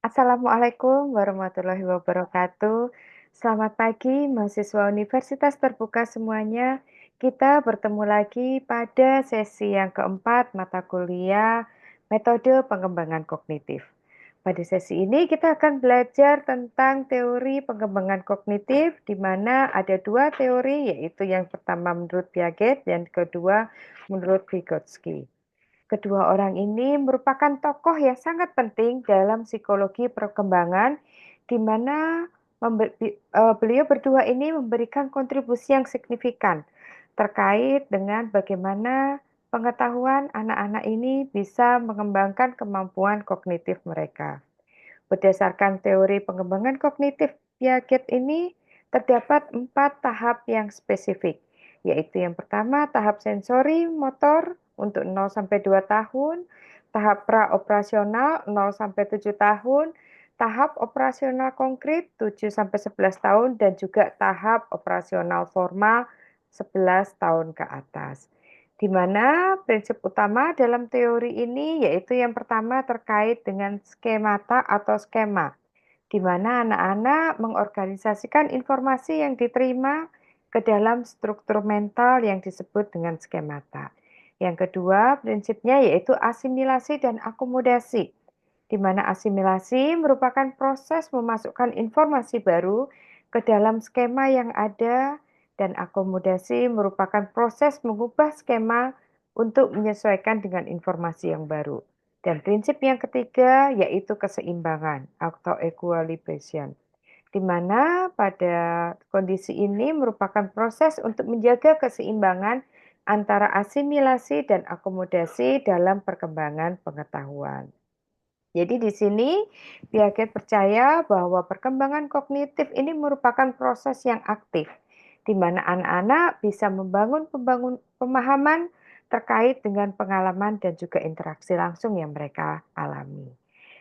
Assalamualaikum warahmatullahi wabarakatuh. Selamat pagi mahasiswa Universitas Terbuka semuanya. Kita bertemu lagi pada sesi yang keempat mata kuliah metode pengembangan kognitif. Pada sesi ini kita akan belajar tentang teori pengembangan kognitif di mana ada dua teori, yaitu yang pertama menurut Piaget dan kedua menurut Vygotsky. Kedua orang ini merupakan tokoh yang sangat penting dalam psikologi perkembangan, di mana beliau berdua ini memberikan kontribusi yang signifikan terkait dengan bagaimana pengetahuan anak-anak ini bisa mengembangkan kemampuan kognitif mereka. Berdasarkan teori pengembangan kognitif Piaget ini, terdapat 4 tahap yang spesifik, yaitu yang pertama tahap sensori motor untuk 0 sampai 2 tahun, tahap praoperasional 0 sampai 7 tahun, tahap operasional konkret 7 sampai 11 tahun dan juga tahap operasional formal 11 tahun ke atas. Di mana prinsip utama dalam teori ini yaitu yang pertama terkait dengan skemata atau skema, di mana anak-anak mengorganisasikan informasi yang diterima ke dalam struktur mental yang disebut dengan skemata. Yang kedua, prinsipnya yaitu asimilasi dan akomodasi, di mana asimilasi merupakan proses memasukkan informasi baru ke dalam skema yang ada dan akomodasi merupakan proses mengubah skema untuk menyesuaikan dengan informasi yang baru. Dan prinsip yang ketiga yaitu keseimbangan atau equilibration, di mana pada kondisi ini merupakan proses untuk menjaga keseimbangan antara asimilasi dan akomodasi dalam perkembangan pengetahuan. Jadi di sini Piaget percaya bahwa perkembangan kognitif ini merupakan proses yang aktif, di mana anak-anak bisa membangun pemahaman terkait dengan pengalaman dan juga interaksi langsung yang mereka alami.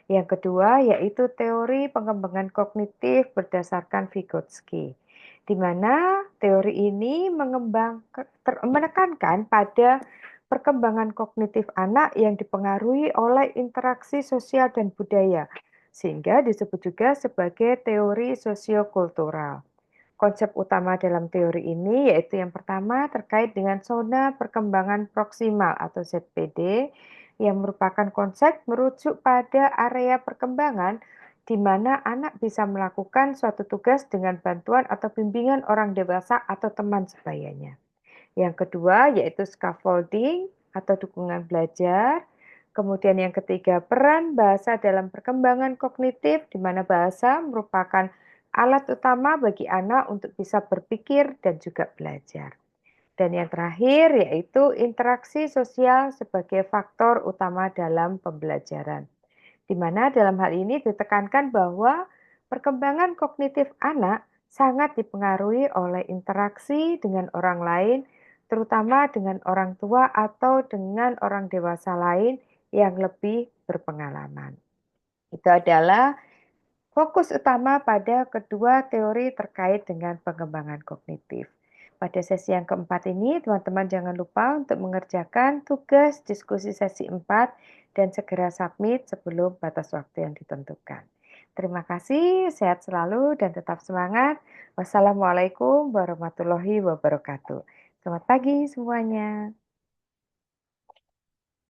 Yang kedua yaitu teori pengembangan kognitif berdasarkan Vygotsky, di mana teori ini menekankan pada perkembangan kognitif anak yang dipengaruhi oleh interaksi sosial dan budaya, sehingga disebut juga sebagai teori sosiokultural. Konsep utama dalam teori ini yaitu yang pertama terkait dengan zona perkembangan proksimal atau ZPD, yang merupakan konsep merujuk pada area perkembangan di mana anak bisa melakukan suatu tugas dengan bantuan atau bimbingan orang dewasa atau teman sebayanya. Yang kedua yaitu scaffolding atau dukungan belajar. Kemudian yang ketiga, peran bahasa dalam perkembangan kognitif, di mana bahasa merupakan alat utama bagi anak untuk bisa berpikir dan juga belajar. Dan yang terakhir yaitu interaksi sosial sebagai faktor utama dalam pembelajaran, di mana dalam hal ini ditekankan bahwa perkembangan kognitif anak sangat dipengaruhi oleh interaksi dengan orang lain, terutama dengan orang tua atau dengan orang dewasa lain yang lebih berpengalaman. Itu adalah fokus utama pada kedua teori terkait dengan pengembangan kognitif. Pada sesi yang keempat ini, teman-teman jangan lupa untuk mengerjakan tugas diskusi sesi 4 dan segera submit sebelum batas waktu yang ditentukan. Terima kasih, sehat selalu dan tetap semangat. Wassalamualaikum warahmatullahi wabarakatuh. Selamat pagi semuanya.